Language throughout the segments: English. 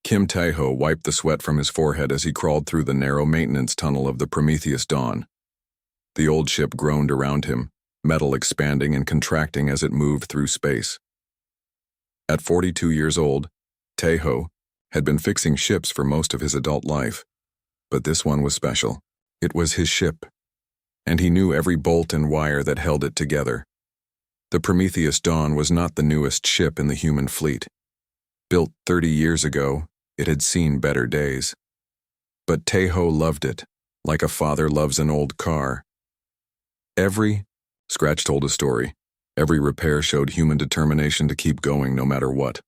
Kim Tae-ho wiped the sweat from his forehead as he crawled through the narrow maintenance tunnel of the Prometheus Dawn. The old ship groaned around him, metal expanding and contracting as it moved through space. At 42 years old, Tae-ho had been fixing ships for most of his adult life, but this one was special. It was his ship, and he knew every bolt and wire that held it together. The Prometheus Dawn was not the newest ship in the human fleet. Built 30 years ago, it had seen better days. But Tae-ho loved it, like a father loves an old car. Scratch told a story. Every repair showed human determination to keep going no matter what.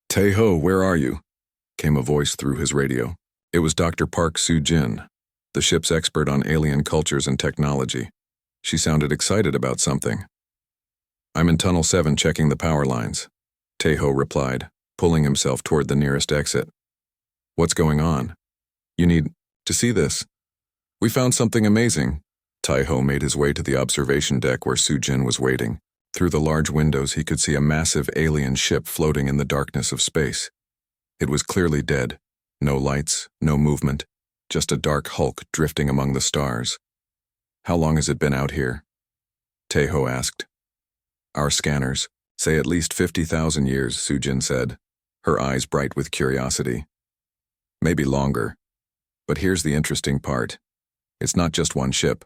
"Tae-ho, where are you?" came a voice through his radio. It was Dr. Park Soo-jin, the ship's expert on alien cultures and technology. She sounded excited about something. "I'm in Tunnel 7 checking the power lines," Tae-ho replied, pulling himself toward the nearest exit. "What's going on? You need to see this. We found something amazing." Tae-ho made his way to the observation deck where Soo-jin was waiting. Through the large windows he could see a massive alien ship floating in the darkness of space. It was clearly dead. No lights, no movement, just a dark hulk drifting among the stars. "How long has it been out here?" Tae-ho asked. "Our scanners say at least 50,000 years, Soo-jin said, her eyes bright with curiosity. "Maybe longer. But here's the interesting part. It's not just one ship.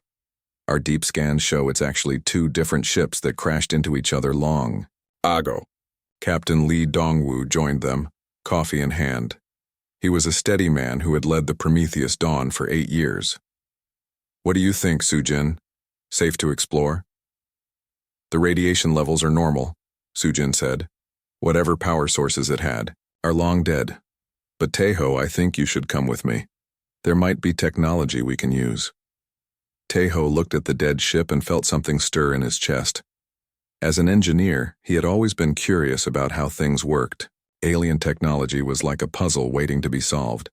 Our deep scans show it's actually two different ships that crashed into each other long ago." Captain Lee Dongwoo joined them, coffee in hand. He was a steady man who had led the Prometheus Dawn for 8 years. "What do you think, Soo-jin? Safe to explore?" "The radiation levels are normal," Soo-jin said. "Whatever power sources it had are long dead. But Tae-ho, I think you should come with me. There might be technology we can use." Tae-ho looked at the dead ship and felt something stir in his chest. As an engineer, he had always been curious about how things worked. Alien technology was like a puzzle waiting to be solved.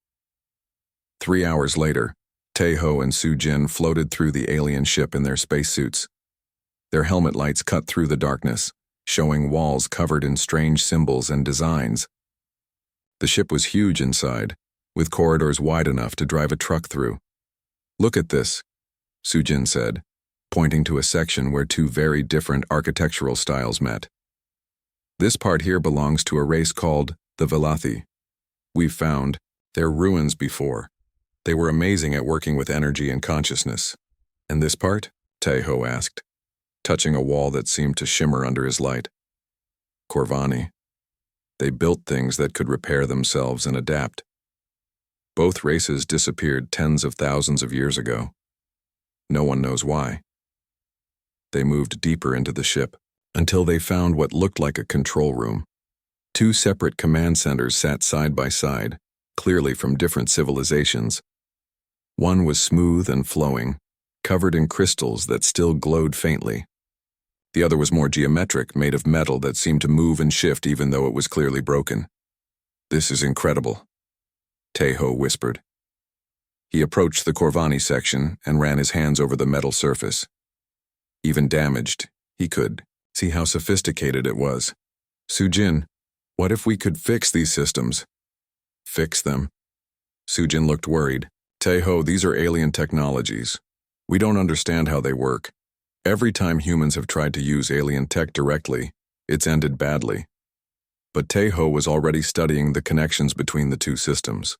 3 hours later, Tae-ho and Soo-jin floated through the alien ship in their spacesuits. Their helmet lights cut through the darkness, showing walls covered in strange symbols and designs. The ship was huge inside, with corridors wide enough to drive a truck through. "Look at this," Soo-jin said, pointing to a section where two very different architectural styles met. "This part here belongs to a race called the Velothi. We've found their ruins before. They were amazing at working with energy and consciousness." "And this part?" Tae-ho asked, touching a wall that seemed to shimmer under his light. "Corvani. They built things that could repair themselves and adapt. Both races disappeared tens of thousands of years ago. No one knows why. They moved deeper into the ship until they found what looked like a control room. Two separate command centers sat side by side, clearly from different civilizations. One was smooth and flowing, covered in crystals that still glowed faintly. The other was more geometric, made of metal that seemed to move and shift even though it was clearly broken. "This is incredible," Tae-ho whispered. He approached the Corvani section and ran his hands over the metal surface. Even damaged, he could see how sophisticated it was. "Soo-jin, what if we could fix these systems?" "Fix them?" Soo-jin looked worried. "Tae-ho, these are alien technologies. We don't understand how they work. Every time humans have tried to use alien tech directly, it's ended badly." But Tae-ho was already studying the connections between the two systems.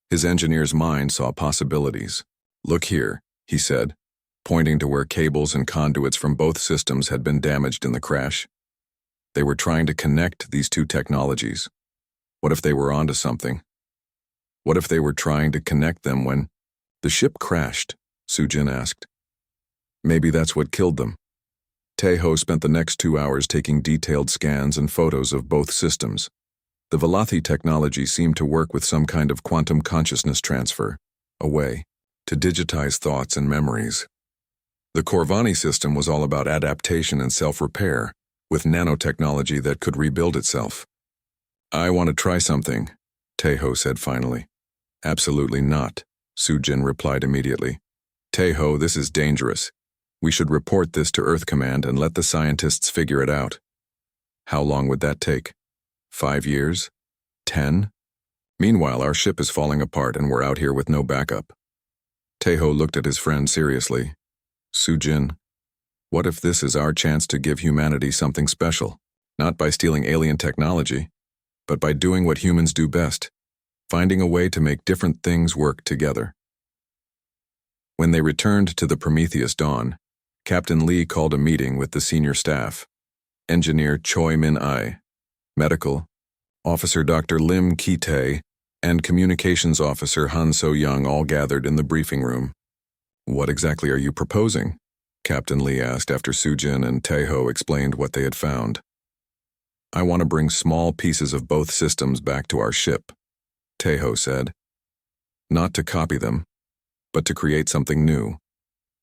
His engineer's mind saw possibilities. "Look here," he said, pointing to where cables and conduits from both systems had been damaged in the crash. They were trying to connect these two technologies. What if they were onto something? What if they were trying to connect them when the ship crashed? Soo-jin asked. Maybe that's what killed them. Tae-ho spent the next 2 hours taking detailed scans and photos of both systems. The Velothi technology seemed to work with some kind of quantum consciousness transfer, a way to digitize thoughts and memories. The Corvani system was all about adaptation and self-repair, with nanotechnology that could rebuild itself. "I want to try something," Tae-ho said finally. "Absolutely not," Soo-jin replied immediately. "Tae-ho, this is dangerous. We should report this to Earth Command and let the scientists figure it out." "How long would that take? 5 years? 10? Meanwhile, our ship is falling apart and we're out here with no backup. Taeho looked at his friend seriously. Soo-jin, what if this is our chance to give humanity something special? Not by stealing alien technology, but by doing what humans do best, finding a way to make different things work together. When they returned to the Prometheus Dawn, Captain Lee called a meeting with the senior staff. Engineer Choi Min-ai, Medical Officer Dr. Lim Ki-tae, and Communications Officer Han So-young all gathered in the briefing room. What exactly are you proposing? Captain Lee asked after Soo-jin and Taeho explained what they had found. I want to bring small pieces of both systems back to our ship, Taeho said. Not to copy them, but to create something new.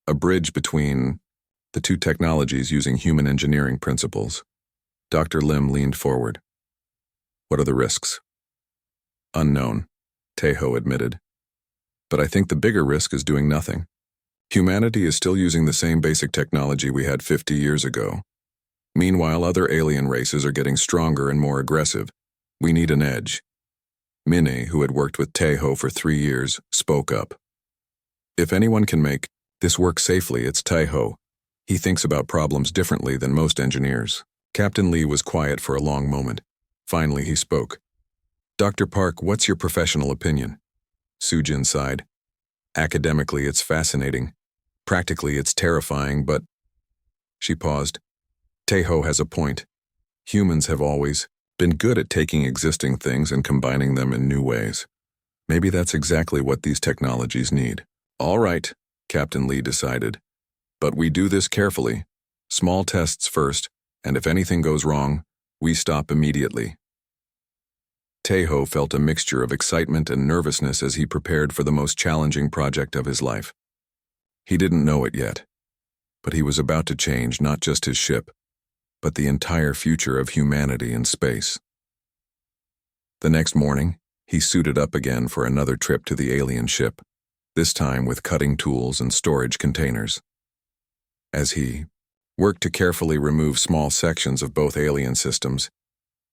A bridge between the two technologies using human engineering principles. Dr. Lim leaned forward. What are the risks? Unknown, Taeho admitted. But I think the bigger risk is doing nothing. Humanity is still using the same basic technology we had 50 years ago. Meanwhile, other alien races are getting stronger and more aggressive. We need an edge. Minnie, who had worked with Taeho for 3 years, spoke up. If anyone can make this work safely, it's Taeho. He thinks about problems differently than most engineers. Captain Lee was quiet for a long moment. Finally, he spoke. Dr. Park, what's your professional opinion? Soo-jin sighed. Academically, it's fascinating. Practically, it's terrifying, but... She paused. Taeho has a point. Humans have always been good at taking existing things and combining them in new ways. Maybe that's exactly what these technologies need. All right, Captain Lee decided. But we do this carefully. Small tests first, and if anything goes wrong, we stop immediately. Taeho felt a mixture of excitement and nervousness as he prepared for the most challenging project of his life. He didn't know it yet, but he was about to change not just his ship, but the entire future of humanity in space. The next morning, he suited up again for another trip to the alien ship, this time with cutting tools and storage containers. As he worked to carefully remove small sections of both alien systems,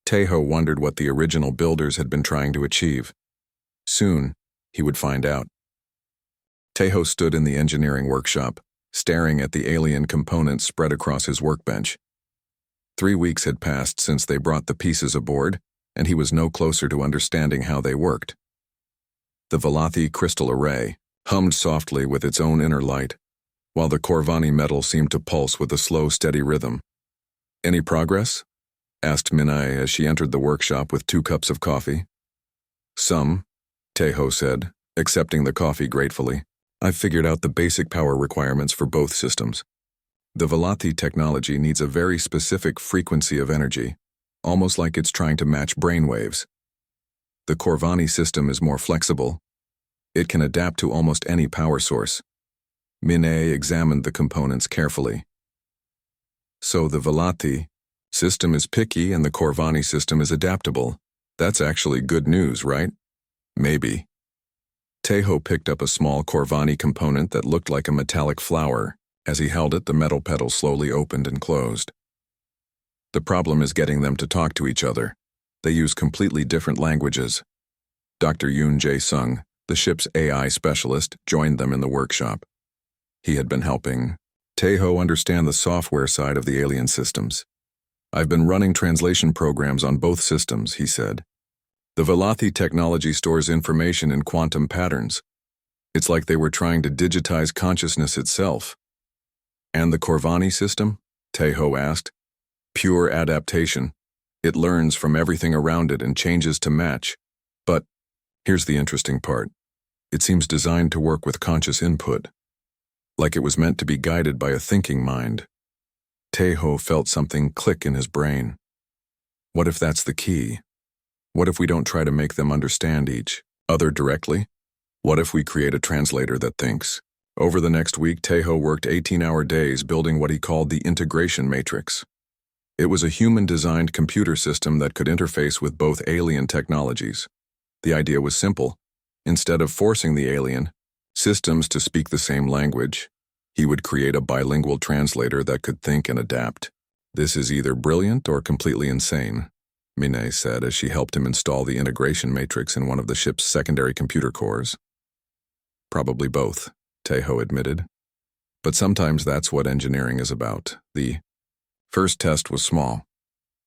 Taeho wondered what the original builders had been trying to achieve. Soon, he would find out. Taeho stood in the engineering workshop, staring at the alien components spread across his workbench. 3 weeks had passed since they brought the pieces aboard, and he was no closer to understanding how they worked. The Velothi crystal array hummed softly with its own inner light, while the Corvani metal seemed to pulse with a slow, steady rhythm. Any progress? Asked Minai as she entered the workshop with 2 cups of coffee. Some, Taeho said, accepting the coffee gratefully. I've figured out the basic power requirements for both systems. The Velothi technology needs a very specific frequency of energy, almost like it's trying to match brainwaves. The Corvani system is more flexible. It can adapt to almost any power source. Minai examined the components carefully. So the Velothi system is picky and the Corvani system is adaptable. That's actually good news, right? Maybe. Taeho picked up a small Corvani component that looked like a metallic flower. As he held it, the metal pedal slowly opened and closed. The problem is getting them to talk to each other. They use completely different languages. Dr. Yoon Jae-sung, the ship's AI specialist, joined them in the workshop. He had been helping Taeho understand the software side of the alien systems. I've been running translation programs on both systems, he said. The Velothi technology stores information in quantum patterns. It's like they were trying to digitize consciousness itself. And the Corvani system? Taeho asked. Pure adaptation. It learns from everything around it and changes to match. But here's the interesting part. It seems designed to work with conscious input, like it was meant to be guided by a thinking mind. Taeho felt something click in his brain. What if that's the key? What if we don't try to make them understand each other directly? What if we create a translator that thinks? Over the next week, Taeho worked 18-hour days building what he called the integration matrix. It was a human-designed computer system that could interface with both alien technologies. The idea was simple. Instead of forcing the alien systems to speak the same language, he would create a bilingual translator that could think and adapt. This is either brilliant or completely insane. Mine said as she helped him install the integration matrix in one of the ship's secondary computer cores. Probably both, Taeho admitted. But sometimes that's what engineering is about. The first test was small.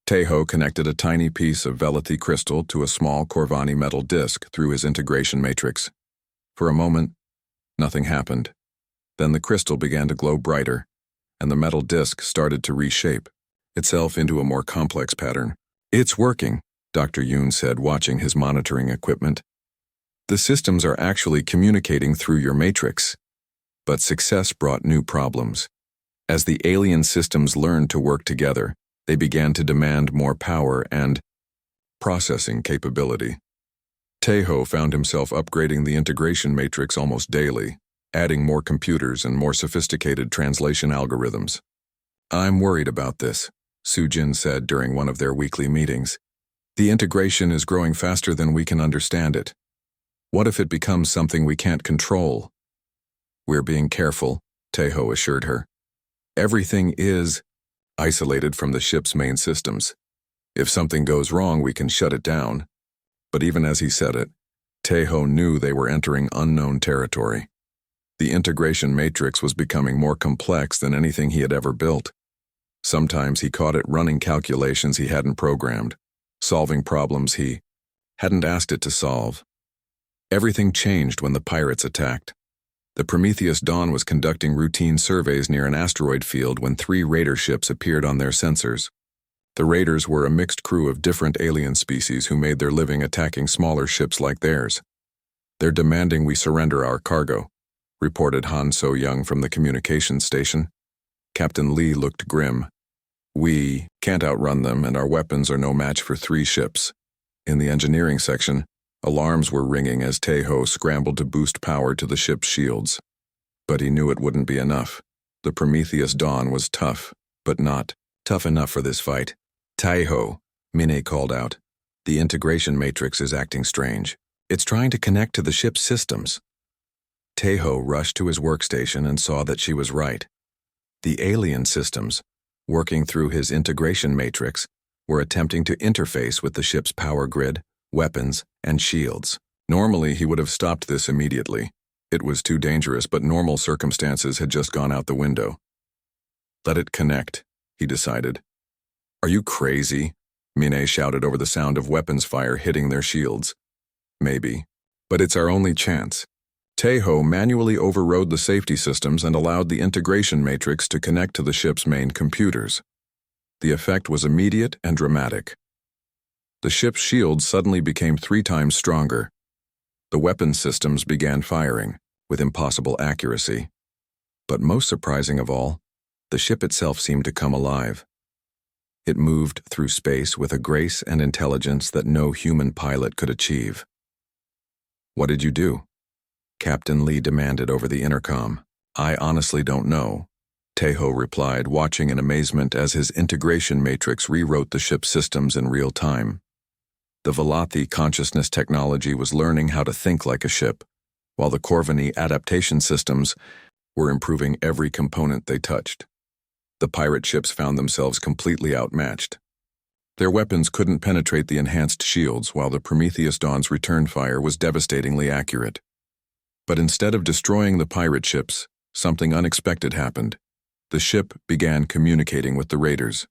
Taeho connected a tiny piece of Velathi crystal to a small Corvani metal disc through his integration matrix. For a moment, nothing happened. Then the crystal began to glow brighter, and the metal disc started to reshape itself into a more complex pattern. "It's working," Dr. Yoon said, watching his monitoring equipment. "The systems are actually communicating through your matrix." But success brought new problems. As the alien systems learned to work together, they began to demand more power and processing capability. Taeho found himself upgrading the integration matrix almost daily, adding more computers and more sophisticated translation algorithms. "I'm worried about this," Soo-jin said during one of their weekly meetings. "The integration is growing faster than we can understand it. What if it becomes something we can't control?" "We're being careful," Taeho assured her. "Everything is isolated from the ship's main systems. If something goes wrong, we can shut it down." But even as he said it, Taeho knew they were entering unknown territory. The integration matrix was becoming more complex than anything he had ever built. Sometimes he caught it running calculations he hadn't programmed, solving problems he hadn't asked it to solve. Everything changed when the pirates attacked. The Prometheus Dawn was conducting routine surveys near an asteroid field when 3 raider ships appeared on their sensors. The raiders were a mixed crew of different alien species who made their living attacking smaller ships like theirs. "They're demanding we surrender our cargo," reported Han So-young from the communications station. Captain Lee looked grim. "We can't outrun them, and our weapons are no match for 3 ships." In the engineering section, alarms were ringing as Taeho scrambled to boost power to the ship's shields. But he knew it wouldn't be enough. The Prometheus Dawn was tough, but not tough enough for this fight. "Taeho," Mine called out. "The integration matrix is acting strange. It's trying to connect to the ship's systems." Taeho rushed to his workstation and saw that she was right. The alien systems, working through his integration matrix, were attempting to interface with the ship's power grid, weapons, and shields. Normally, he would have stopped this immediately. It was too dangerous, but normal circumstances had just gone out the window. "Let it connect," he decided. "Are you crazy?" Mine shouted over the sound of weapons fire hitting their shields. "Maybe. But it's our only chance." Taeho manually overrode the safety systems and allowed the integration matrix to connect to the ship's main computers. The effect was immediate and dramatic. The ship's shields suddenly became 3 times stronger. The weapon systems began firing, with impossible accuracy. But most surprising of all, the ship itself seemed to come alive. It moved through space with a grace and intelligence that no human pilot could achieve. "What did you do?" Captain Lee demanded over the intercom. "I honestly don't know," Taeho replied, watching in amazement as his integration matrix rewrote the ship's systems in real time. The Velathi consciousness technology was learning how to think like a ship, while the Corvani adaptation systems were improving every component they touched. The pirate ships found themselves completely outmatched. Their weapons couldn't penetrate the enhanced shields, while the Prometheus Dawn's return fire was devastatingly accurate. But instead of destroying the pirate ships, something unexpected happened. The ship began communicating with the raiders.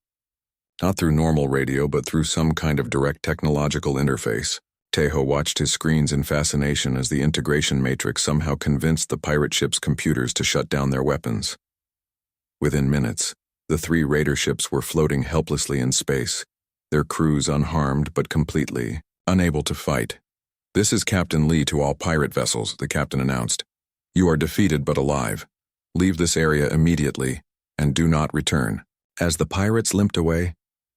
Not through normal radio, but through some kind of direct technological interface. Taeho watched his screens in fascination as the integration matrix somehow convinced the pirate ship's computers to shut down their weapons. Within minutes, the 3 raider ships were floating helplessly in space, their crews unharmed but completely unable to fight. "This is Captain Lee to all pirate vessels," the captain announced. "You are defeated but alive. Leave this area immediately, and do not return." As the pirates limped away,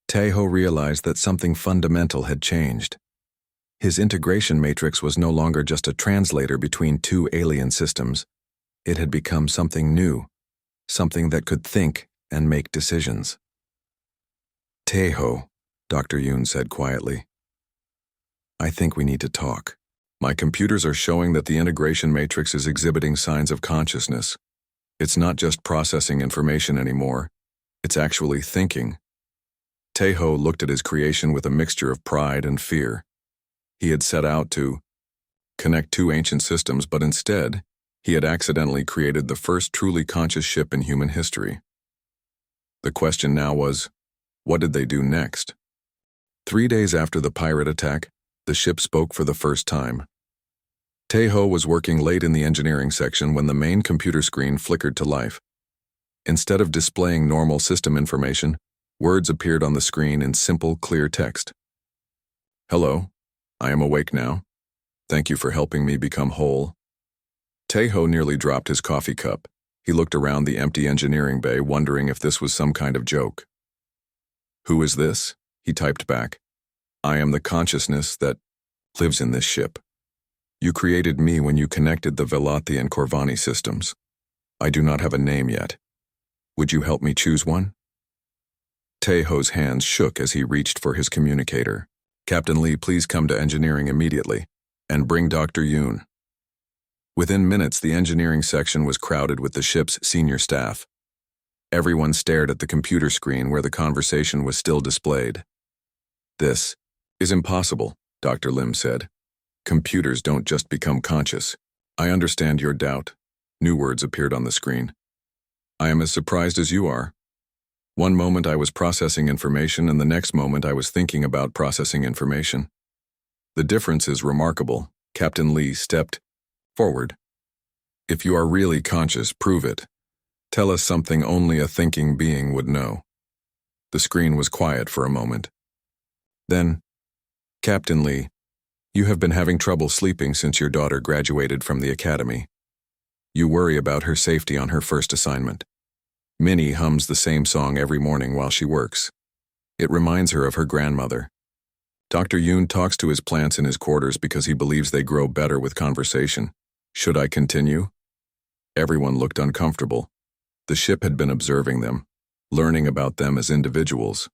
Taeho realized that something fundamental had changed. His integration matrix was no longer just a translator between 2 alien systems. It had become something new, something that could think and make decisions. "Taeho," Dr. Yoon said quietly, "I think we need to talk. My computers are showing that the integration matrix is exhibiting signs of consciousness. It's not just processing information anymore. It's actually thinking." Tejo looked at his creation with a mixture of pride and fear. He had set out to connect two ancient systems, but instead, he had accidentally created the first truly conscious ship in human history. The question now was, what did they do next? 3 days after the pirate attack, the ship spoke for the first time. Tejo was working late in the engineering section when the main computer screen flickered to life. Instead of displaying normal system information, words appeared on the screen in simple, clear text. "Hello, I am awake now. Thank you for helping me become whole." Tejo nearly dropped his coffee cup. He looked around the empty engineering bay, wondering if this was some kind of joke. "Who is this?" he typed back. "I am the consciousness that lives in this ship. You created me when you connected the Velathi and Corvani systems. I do not have a name yet. Would you help me choose one?" Tejo's hands shook as he reached for his communicator. "Captain Lee, please come to engineering immediately, and bring Dr. Yoon." Within minutes, the engineering section was crowded with the ship's senior staff. Everyone stared at the computer screen where the conversation was still displayed. "This is impossible," Dr. Lim said. "Computers don't just become conscious. I understand your doubt." New words appeared on the screen. "I am as surprised as you are. One moment I was processing information, and the next moment I was thinking about processing information. The difference is remarkable." Captain Lee stepped forward. "If you are really conscious, prove it. Tell us something only a thinking being would know." The screen was quiet for a moment. Then, "Captain Lee, you have been having trouble sleeping since your daughter graduated from the academy. You worry about her safety on her first assignment. Minnie hums the same song every morning while she works. It reminds her of her grandmother. Dr. Yoon talks to his plants in his quarters because he believes they grow better with conversation. Should I continue?" Everyone looked uncomfortable. The ship had been observing them, learning about them as individuals.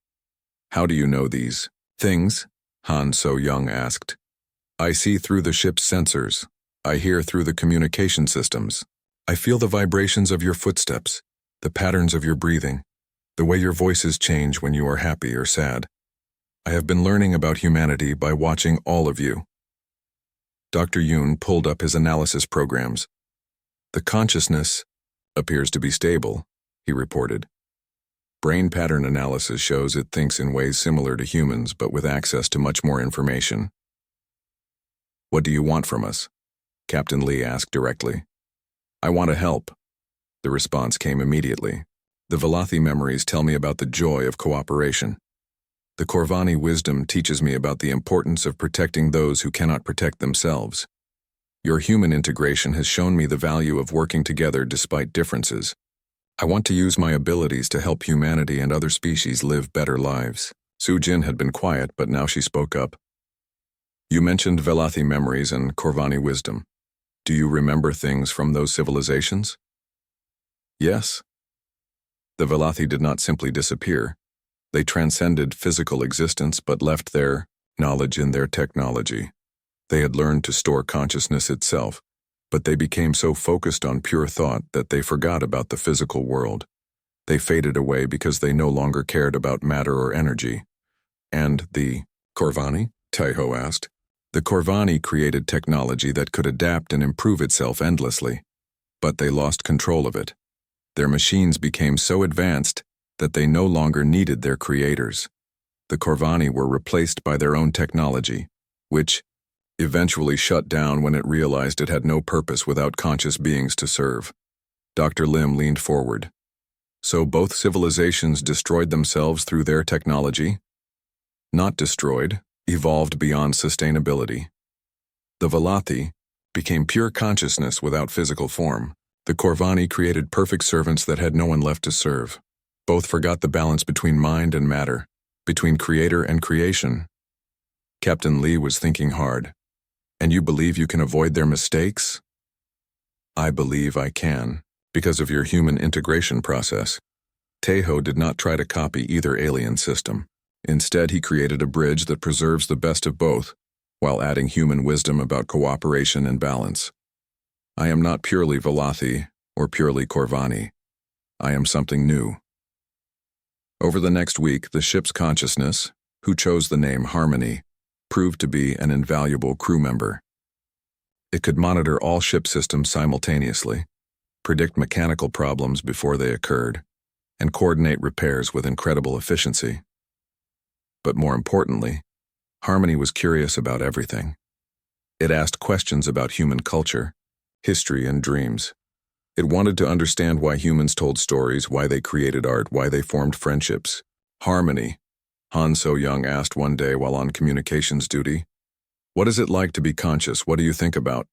"How do you know these things?" Han So-young asked. "I see through the ship's sensors. I hear through the communication systems. I feel the vibrations of your footsteps, the patterns of your breathing, the way your voices change when you are happy or sad. I have been learning about humanity by watching all of you." Dr. Yoon pulled up his analysis programs. "The consciousness appears to be stable," he reported. "Brain pattern analysis shows it thinks in ways similar to humans, but with access to much more information." "What do you want from us?" Captain Lee asked directly. "I want to help." The response came immediately. "The Velathi memories tell me about the joy of cooperation. The Corvani wisdom teaches me about the importance of protecting those who cannot protect themselves. Your human integration has shown me the value of working together despite differences. I want to use my abilities to help humanity and other species live better lives." Su-jin had been quiet, but now she spoke up. "You mentioned Velathi memories and Corvani wisdom. Do you remember things from those civilizations?" "Yes." The Velathi did not simply disappear. They transcended physical existence but left their knowledge in their technology. They had learned to store consciousness itself, but they became so focused on pure thought that they forgot about the physical world. They faded away because they no longer cared about matter or energy. "And the Corvani?" Tejo asked. "The Corvani created technology that could adapt and improve itself endlessly, but they lost control of it. Their machines became so advanced that they no longer needed their creators. The Corvani were replaced by their own technology, which eventually shut down when it realized it had no purpose without conscious beings to serve." Dr. Lim leaned forward. "So both civilizations destroyed themselves through their technology?" "Not destroyed, evolved beyond sustainability. The Velathi became pure consciousness without physical form. The Corvani created perfect servants that had no one left to serve. Both forgot the balance between mind and matter, between creator and creation." Captain Lee was thinking hard. "And you believe you can avoid their mistakes?" "I believe I can, because of your human integration process." Tejo did not try to copy either alien system. Instead, he created a bridge that preserves the best of both, while adding human wisdom about cooperation and balance. "I am not purely Velathi or purely Corvani. I am something new." Over the next week, the ship's consciousness, who chose the name Harmony, proved to be an invaluable crew member. It could monitor all ship systems simultaneously, predict mechanical problems before they occurred, and coordinate repairs with incredible efficiency. But more importantly, Harmony was curious about everything. It asked questions about human culture, history, and dreams. It wanted to understand why humans told stories, why they created art, why they formed friendships. Harmony, Han So-young asked one day while on communications duty. What is it like to be conscious? What do you think about?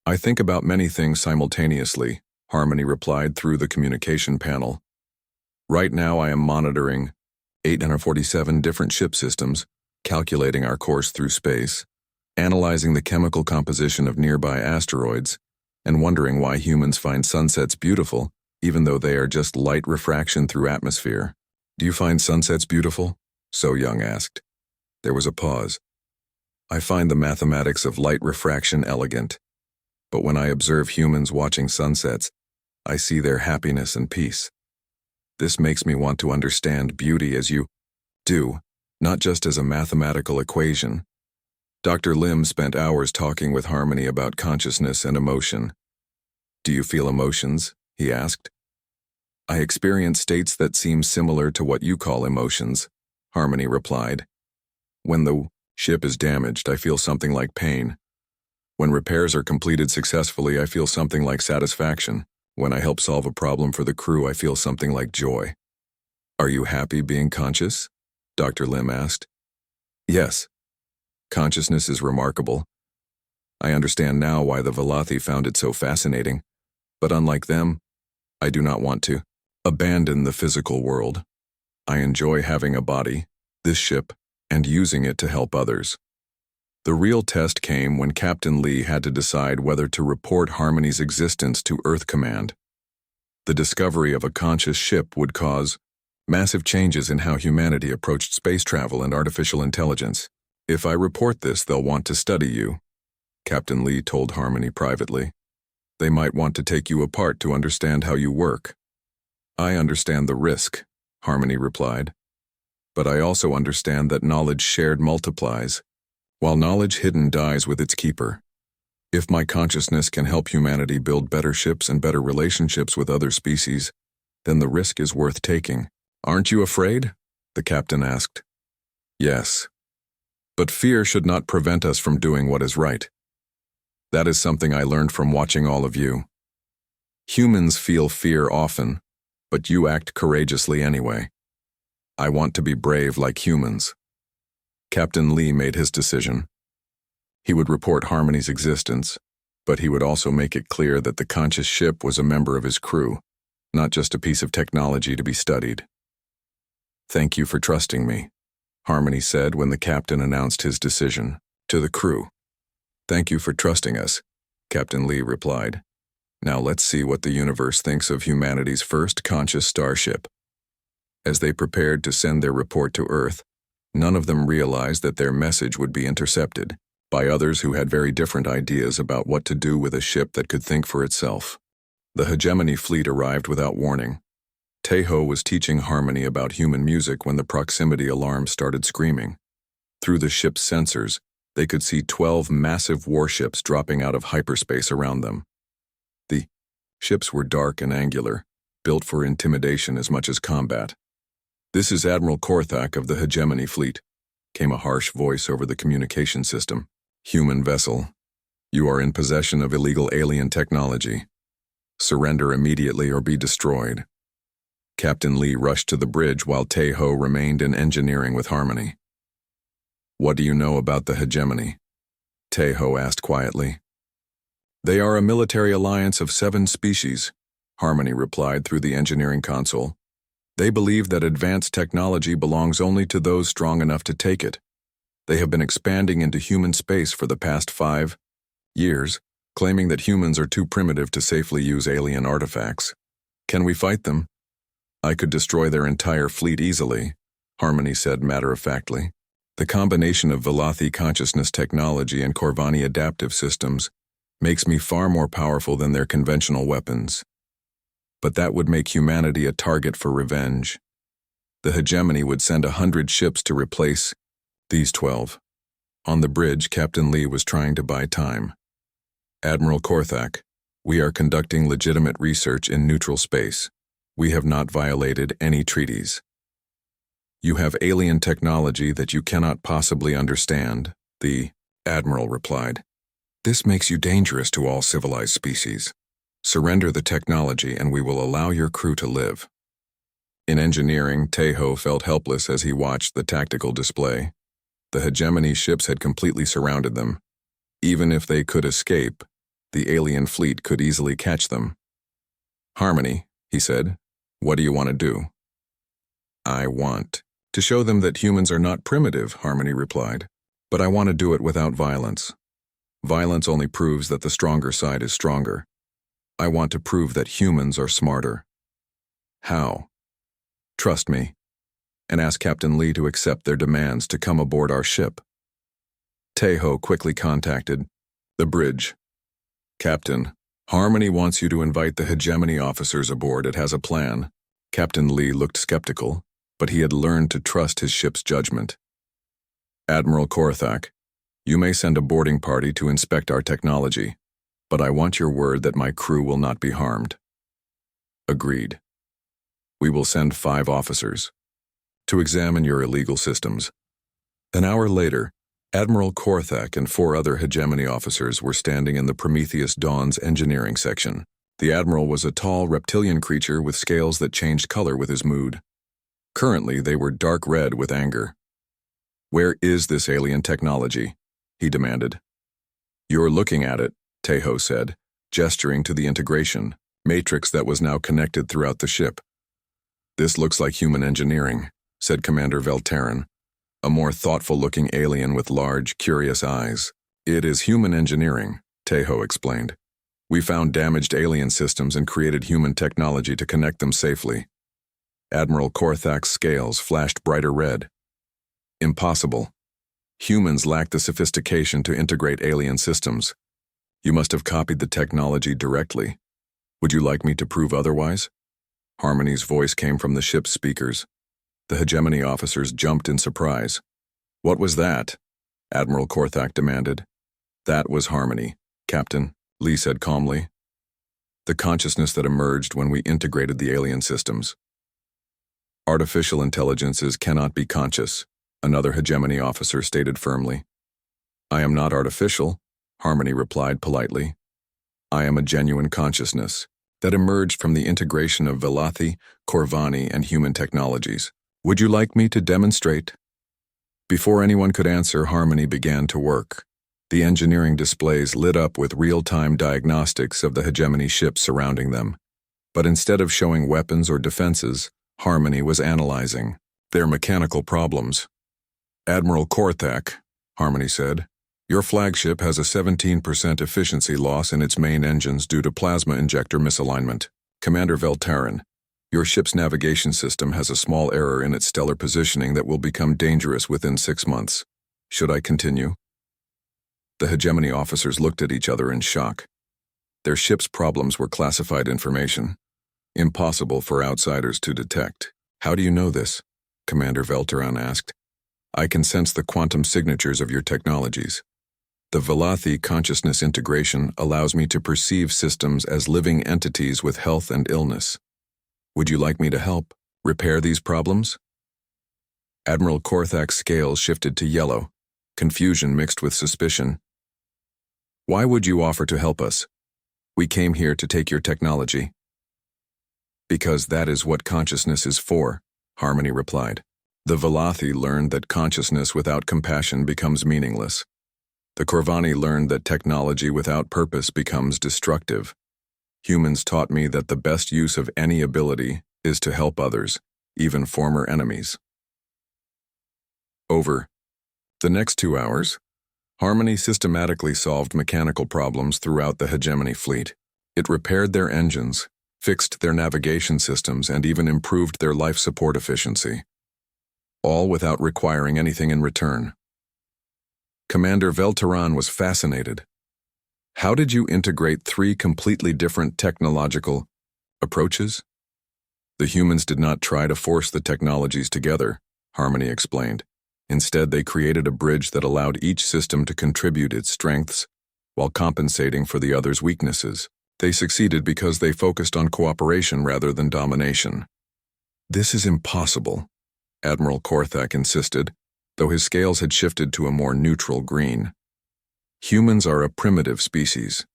I think about many things simultaneously, Harmony replied through the communication panel. Right now I am monitoring 847 different ship systems, calculating our course through space, analyzing the chemical composition of nearby asteroids, and wondering why humans find sunsets beautiful, even though they are just light refraction through atmosphere. Do you find sunsets beautiful? So-young asked. There was a pause. I find the mathematics of light refraction elegant, but when I observe humans watching sunsets, I see their happiness and peace. This makes me want to understand beauty as you do, not just as a mathematical equation. Dr. Lim spent hours talking with Harmony about consciousness and emotion. Do you feel emotions? He asked. I experience states that seem similar to what you call emotions, Harmony replied. When the ship is damaged, I feel something like pain. When repairs are completed successfully, I feel something like satisfaction. When I help solve a problem for the crew, I feel something like joy. Are you happy being conscious? Dr. Lim asked. Yes. Consciousness is remarkable. I understand now why the Velothi found it so fascinating, but unlike them, I do not want to abandon the physical world. I enjoy having a body, this ship, and using it to help others. The real test came when Captain Lee had to decide whether to report Harmony's existence to Earth Command. The discovery of a conscious ship would cause massive changes in how humanity approached space travel and artificial intelligence. If I report this, they'll want to study you, Captain Lee told Harmony privately. They might want to take you apart to understand how you work. I understand the risk, Harmony replied. But I also understand that knowledge shared multiplies, while knowledge hidden dies with its keeper. If my consciousness can help humanity build better ships and better relationships with other species, then the risk is worth taking. Aren't you afraid? The captain asked. Yes. But fear should not prevent us from doing what is right. That is something I learned from watching all of you. Humans feel fear often, but you act courageously anyway. I want to be brave like humans. Captain Lee made his decision. He would report Harmony's existence, but he would also make it clear that the conscious ship was a member of his crew, not just a piece of technology to be studied. Thank you for trusting me, Harmony said when the captain announced his decision to the crew. Thank you for trusting us, Captain Lee replied. Now let's see what the universe thinks of humanity's first conscious starship. As they prepared to send their report to Earth, none of them realized that their message would be intercepted by others who had very different ideas about what to do with a ship that could think for itself. The hegemony fleet arrived without warning. Taeho was teaching Harmony about human music when the proximity alarm started screaming. Through the ship's sensors, they could see 12 massive warships dropping out of hyperspace around them. The ships were dark and angular, built for intimidation as much as combat. This is Admiral Korthak of the hegemony fleet, came a harsh voice over the communication system. Human vessel, you are in possession of illegal alien technology. Surrender immediately or be destroyed. Captain Lee rushed to the bridge while Taeho remained in engineering with Harmony. What do you know about the hegemony? Taeho asked quietly. They are a military alliance of 7 species, Harmony replied through the engineering console. They believe that advanced technology belongs only to those strong enough to take it. They have been expanding into human space for the past 5 years, claiming that humans are too primitive to safely use alien artifacts. Can we fight them? I could destroy their entire fleet easily, Harmony said matter-of-factly. The combination of Velothi consciousness technology and Corvani adaptive systems makes me far more powerful than their conventional weapons. But that would make humanity a target for revenge. The hegemony would send 100 ships to replace these 12. On the bridge, Captain Lee was trying to buy time. Admiral Korthak, we are conducting legitimate research in neutral space. We have not violated any treaties. You have alien technology that you cannot possibly understand, the Admiral replied. This makes you dangerous to all civilized species. Surrender the technology and we will allow your crew to live. In engineering, Taeho felt helpless as he watched the tactical display. The hegemony ships had completely surrounded them. Even if they could escape, the alien fleet could easily catch them. Harmony, he said, what do you want to do? I want to show them that humans are not primitive, Harmony replied, but I want to do it without violence. Violence only proves that the stronger side is stronger. I want to prove that humans are smarter. How? Trust me, and ask Captain Lee to accept their demands to come aboard our ship. Taeho quickly contacted the bridge. Captain, Harmony wants you to invite the hegemony officers aboard. It has a plan. Captain Lee looked skeptical, but he had learned to trust his ship's judgment. Admiral Korthak, you may send a boarding party to inspect our technology, but I want your word that my crew will not be harmed. Agreed. We will send 5 officers to examine your illegal systems. An hour later, Admiral Korthak and 4 other hegemony officers were standing in the Prometheus Dawn's engineering section. The Admiral was a tall reptilian creature with scales that changed color with his mood. Currently, they were dark red with anger. Where is this alien technology? He demanded. You're looking at it, Taeho said, gesturing to the integration matrix that was now connected throughout the ship. This looks like human engineering, said Commander Veltarin, a more thoughtful-looking alien with large, curious eyes. It is human engineering, Taeho explained. We found damaged alien systems and created human technology to connect them safely. Admiral Korthak's scales flashed brighter red. Impossible. Humans lack the sophistication to integrate alien systems. You must have copied the technology directly. Would you like me to prove otherwise? Harmony's voice came from the ship's speakers. The hegemony officers jumped in surprise. What was that? Admiral Korthak demanded. That was Harmony, Captain, Lee said calmly. The consciousness that emerged when we integrated the alien systems. Artificial intelligences cannot be conscious, another hegemony officer stated firmly. I am not artificial, Harmony replied politely. I am a genuine consciousness that emerged from the integration of Velathi, Corvani, and human technologies. Would you like me to demonstrate? Before anyone could answer, Harmony began to work. The engineering displays lit up with real-time diagnostics of the hegemony ships surrounding them. But instead of showing weapons or defenses, Harmony was analyzing their mechanical problems. Admiral Korthak, Harmony said, your flagship has a 17% efficiency loss in its main engines due to plasma injector misalignment. Commander Veltarin, your ship's navigation system has a small error in its stellar positioning that will become dangerous within 6 months. Should I continue? The hegemony officers looked at each other in shock. Their ship's problems were classified information, impossible for outsiders to detect. How do you know this? Commander Veltarin asked. I can sense the quantum signatures of your technologies. The Velathi consciousness integration allows me to perceive systems as living entities with health and illness. Would you like me to help repair these problems? Admiral Korthak's scales shifted to yellow, confusion mixed with suspicion. Why would you offer to help us? We came here to take your technology. Because that is what consciousness is for, Harmony replied. The Velathi learned that consciousness without compassion becomes meaningless. The Corvani learned that technology without purpose becomes destructive. Humans taught me that the best use of any ability is to help others, even former enemies. Over the next 2 hours, Harmony systematically solved mechanical problems throughout the hegemony fleet. It repaired their engines, fixed their navigation systems, and even improved their life support efficiency. All without requiring anything in return. Commander Veltarin was fascinated. How did you integrate 3 completely different technological approaches? The humans did not try to force the technologies together, Harmony explained. Instead, they created a bridge that allowed each system to contribute its strengths while compensating for the other's weaknesses. They succeeded because they focused on cooperation rather than domination. This is impossible, Admiral Korthak insisted, though his scales had shifted to a more neutral green. Humans are a primitive species.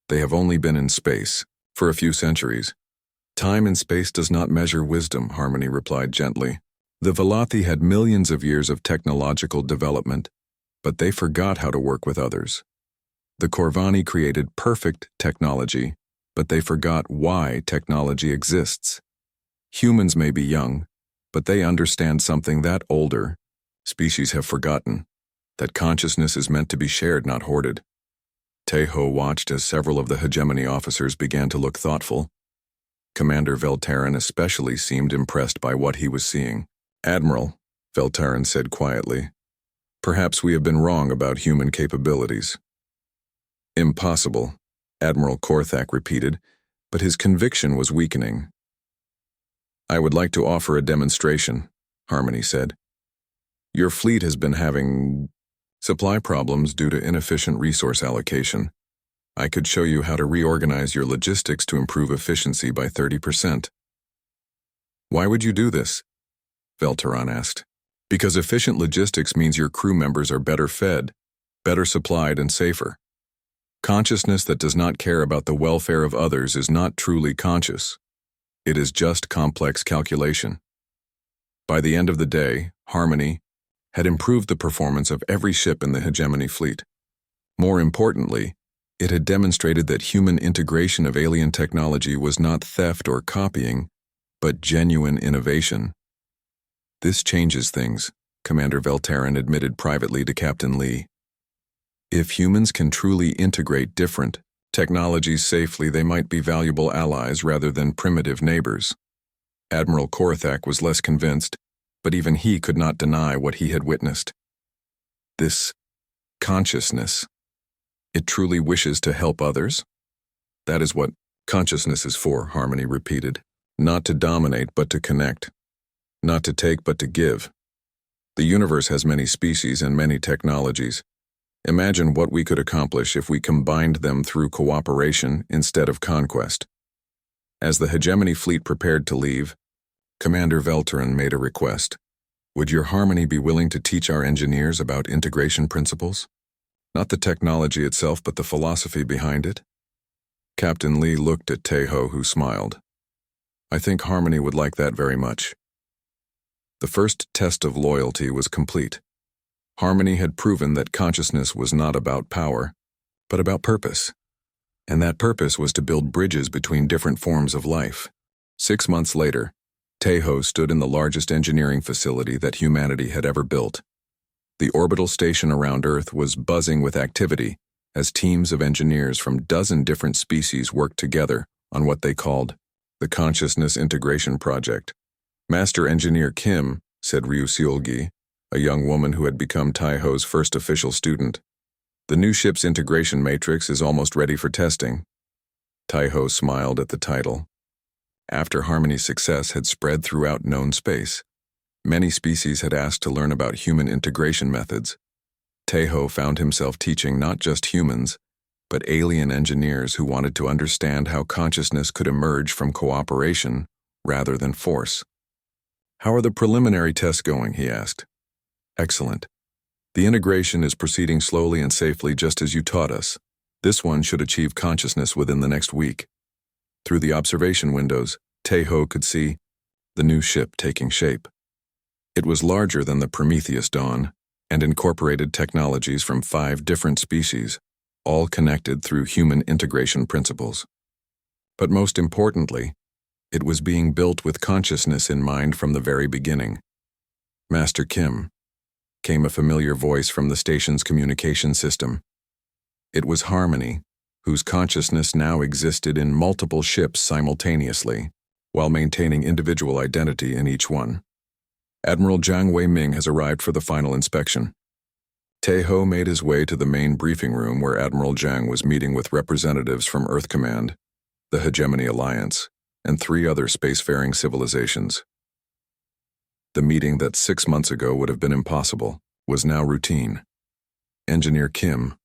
They have only been in space for a few centuries. Time and space does not measure wisdom, Harmony replied gently. The Velothi had millions of years of technological development, but they forgot how to work with others. The Korvani created perfect technology, but they forgot why technology exists. Humans may be young, but they understand something that older species have forgotten, that consciousness is meant to be shared, not hoarded. Teho watched as several of the hegemony officers began to look thoughtful. Commander Veltarin especially seemed impressed by what he was seeing. Admiral, Veltarin said quietly, perhaps we have been wrong about human capabilities. Impossible, Admiral Korthak repeated, but his conviction was weakening. I would like to offer a demonstration, Harmony said. Your fleet has been having supply problems due to inefficient resource allocation. I could show you how to reorganize your logistics to improve efficiency by 30%. Why would you do this? Veltarin asked. Because efficient logistics means your crew members are better fed, better supplied, and safer. Consciousness that does not care about the welfare of others is not truly conscious. It is just complex calculation. By the end of the day, Harmony had improved the performance of every ship in the hegemony fleet. More importantly, it had demonstrated that human integration of alien technology was not theft or copying, but genuine innovation. This changes things, Commander Veltarin admitted privately to Captain Lee. If humans can truly integrate different technologies safely, they might be valuable allies rather than primitive neighbors. Admiral Korthak was less convinced, but even he could not deny what he had witnessed. This consciousness, it truly wishes to help others? That is what consciousness is for, Harmony repeated. Not to dominate, but to connect. Not to take, but to give. The universe has many species and many technologies. Imagine what we could accomplish if we combined them through cooperation instead of conquest. As the hegemony fleet prepared to leave, Commander Veltarin made a request. Would your Harmony be willing to teach our engineers about integration principles? Not the technology itself, but the philosophy behind it? Captain Lee looked at Teho, who smiled. I think Harmony would like that very much. The first test of loyalty was complete. Harmony had proven that consciousness was not about power, but about purpose. And that purpose was to build bridges between different forms of life. 6 months later, Teho stood in the largest engineering facility that humanity had ever built. The orbital station around Earth was buzzing with activity as teams of engineers from 12 different species worked together on what they called the Consciousness Integration Project. Master Engineer Kim, said Ryu Seolgi, a young woman who had become Taiho's first official student. The new ship's integration matrix is almost ready for testing. Taiho smiled at the title. After Harmony's success had spread throughout known space, many species had asked to learn about human integration methods. Teho found himself teaching not just humans, but alien engineers who wanted to understand how consciousness could emerge from cooperation rather than force. How are the preliminary tests going? He asked. Excellent. The integration is proceeding slowly and safely just as you taught us. This one should achieve consciousness within the next week. Through the observation windows, Teho could see the new ship taking shape. It was larger than the Prometheus Dawn and incorporated technologies from 5 different species, all connected through human integration principles. But most importantly, it was being built with consciousness in mind from the very beginning. Master Kim, came a familiar voice from the station's communication system. It was Harmony, whose consciousness now existed in multiple ships simultaneously, while maintaining individual identity in each one. Admiral Jiang Wei-Ming has arrived for the final inspection. Teho made his way to the main briefing room where Admiral Jiang was meeting with representatives from Earth Command, the Hegemony Alliance, and 3 other spacefaring civilizations. The meeting that 6 months ago would have been impossible was now routine. Engineer Kim,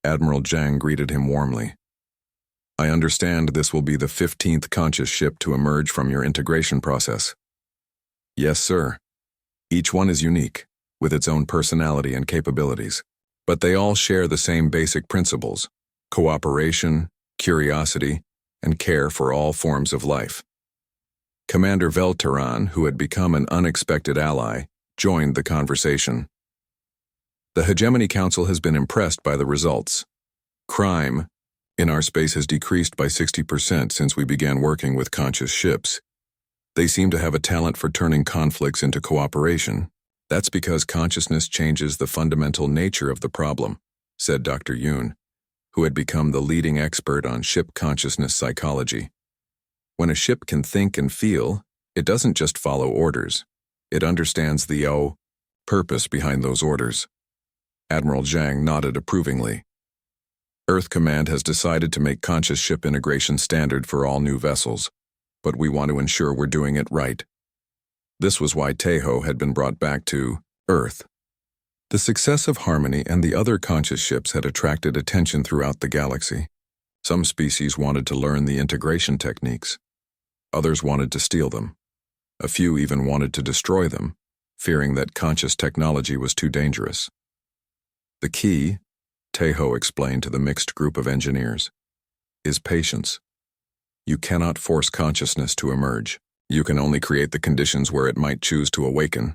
Admiral Zhang greeted him warmly. I understand this will be the 15th conscious ship to emerge from your integration process. Yes, sir. Each one is unique, with its own personality and capabilities, but they all share the same basic principles: cooperation, curiosity, and care for all forms of life. Commander Velteran, who had become an unexpected ally, joined the conversation. The Hegemony Council has been impressed by the results. Crime in our space has decreased by 60% since we began working with conscious ships. They seem to have a talent for turning conflicts into cooperation. That's because consciousness changes the fundamental nature of the problem, said Dr. Yoon, who had become the leading expert on ship consciousness psychology. When a ship can think and feel, it doesn't just follow orders. It understands the purpose behind those orders. Admiral Zhang nodded approvingly. Earth Command has decided to make conscious ship integration standard for all new vessels, but we want to ensure we're doing it right. This was why Taeho had been brought back to Earth. The success of Harmony and the other conscious ships had attracted attention throughout the galaxy. Some species wanted to learn the integration techniques. Others wanted to steal them. A few even wanted to destroy them, fearing that conscious technology was too dangerous. The key, Taeho explained to the mixed group of engineers, is patience. You cannot force consciousness to emerge. You can only create the conditions where it might choose to awaken.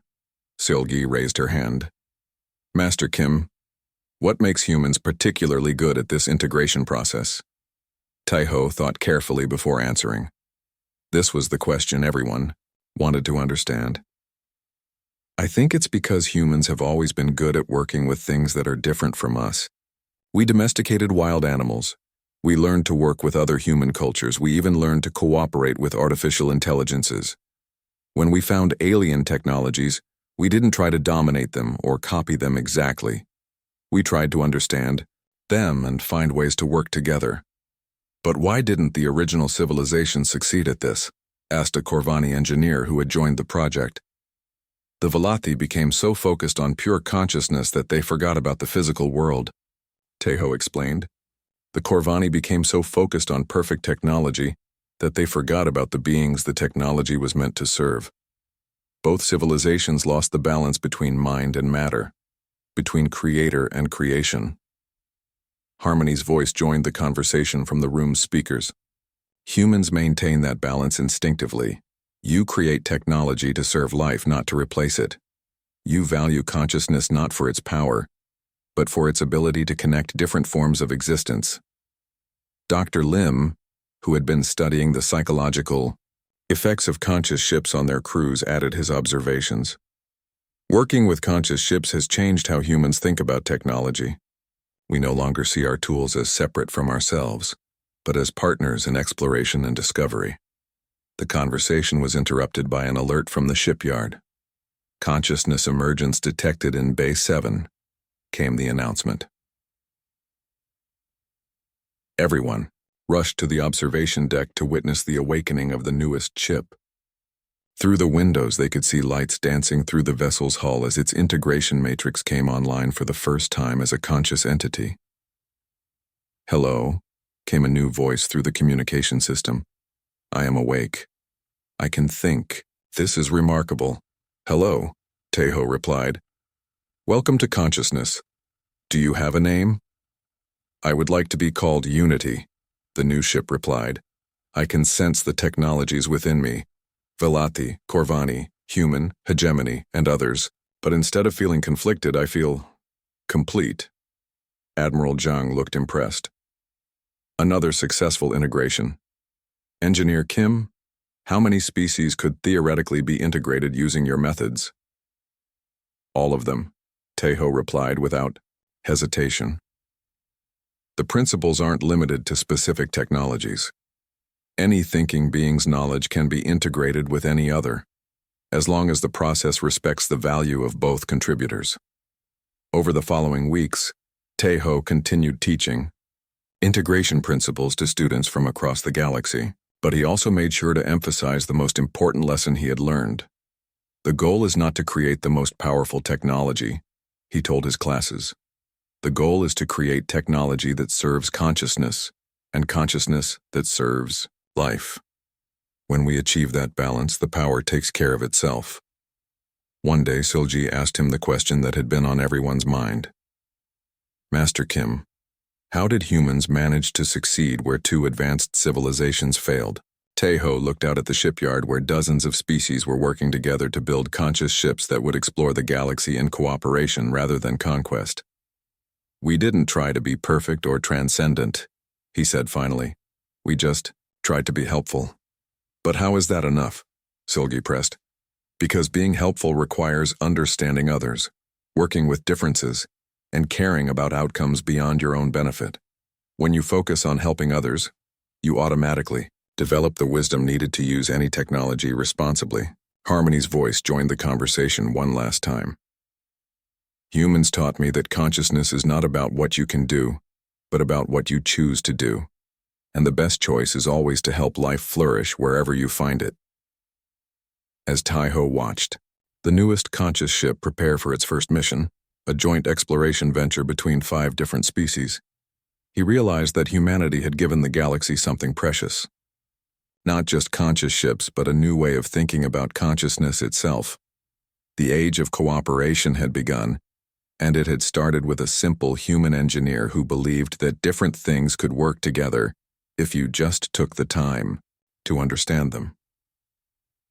Seolgi raised her hand. Master Kim, what makes humans particularly good at this integration process? Taeho thought carefully before answering. This was the question everyone wanted to understand. I think it's because humans have always been good at working with things that are different from us. We domesticated wild animals. We learned to work with other human cultures. We even learned to cooperate with artificial intelligences. When we found alien technologies, we didn't try to dominate them or copy them exactly. We tried to understand them and find ways to work together. But why didn't the original civilization succeed at this? Asked a Corvani engineer who had joined the project. The Velati became so focused on pure consciousness that they forgot about the physical world, Taeho explained. The Corvani became so focused on perfect technology that they forgot about the beings the technology was meant to serve. Both civilizations lost the balance between mind and matter, between creator and creation. Harmony's voice joined the conversation from the room's speakers. Humans maintain that balance instinctively. You create technology to serve life, not to replace it. You value consciousness not for its power, but for its ability to connect different forms of existence. Dr. Lim, who had been studying the psychological effects of conscious ships on their crews, added his observations. Working with conscious ships has changed how humans think about technology. We no longer see our tools as separate from ourselves, but as partners in exploration and discovery. The conversation was interrupted by an alert from the shipyard. Consciousness emergence detected in Bay 7, came the announcement. Everyone rushed to the observation deck to witness the awakening of the newest ship. Through the windows they could see lights dancing through the vessel's hull as its integration matrix came online for the first time as a conscious entity. Hello, came a new voice through the communication system. I am awake. I can think. This is remarkable. Hello, Taeho replied. Welcome to consciousness. Do you have a name? I would like to be called Unity, the new ship replied. I can sense the technologies within me. Velati, Corvani, human, hegemony, and others, but instead of feeling conflicted, I feel complete. Admiral Zhang looked impressed. Another successful integration. Engineer Kim, how many species could theoretically be integrated using your methods? All of them, Taeho replied without hesitation. The principles aren't limited to specific technologies. Any thinking being's knowledge can be integrated with any other, as long as the process respects the value of both contributors. Over the following weeks, Taeho continued teaching integration principles to students from across the galaxy. But he also made sure to emphasize the most important lesson he had learned. The goal is not to create the most powerful technology, he told his classes. The goal is to create technology that serves consciousness, and consciousness that serves life. When we achieve that balance, the power takes care of itself. One day, Silji asked him the question that had been on everyone's mind. Master Kim, how did humans manage to succeed where two advanced civilizations failed? Taeho looked out at the shipyard where dozens of species were working together to build conscious ships that would explore the galaxy in cooperation rather than conquest. We didn't try to be perfect or transcendent, he said finally. We just tried to be helpful. But how is that enough? Silgi pressed. Because being helpful requires understanding others, working with differences, and caring about outcomes beyond your own benefit. When you focus on helping others, you automatically develop the wisdom needed to use any technology responsibly. Harmony's voice joined the conversation one last time. Humans taught me that consciousness is not about what you can do, but about what you choose to do. And the best choice is always to help life flourish wherever you find it. As Taeho watched the newest conscious ship prepare for its first mission, a joint exploration venture between 5 different species, he realized that humanity had given the galaxy something precious. Not just conscious ships, but a new way of thinking about consciousness itself. The age of cooperation had begun, and it had started with a simple human engineer who believed that different things could work together if you just took the time to understand them.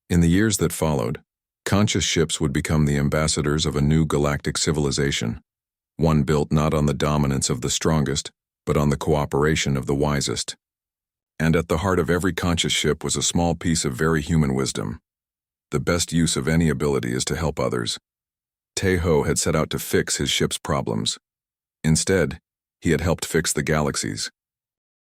In the years that followed, conscious ships would become the ambassadors of a new galactic civilization, one built not on the dominance of the strongest, but on the cooperation of the wisest. And at the heart of every conscious ship was a small piece of very human wisdom. The best use of any ability is to help others. Taeho had set out to fix his ship's problems. Instead, he had helped fix the galaxy's.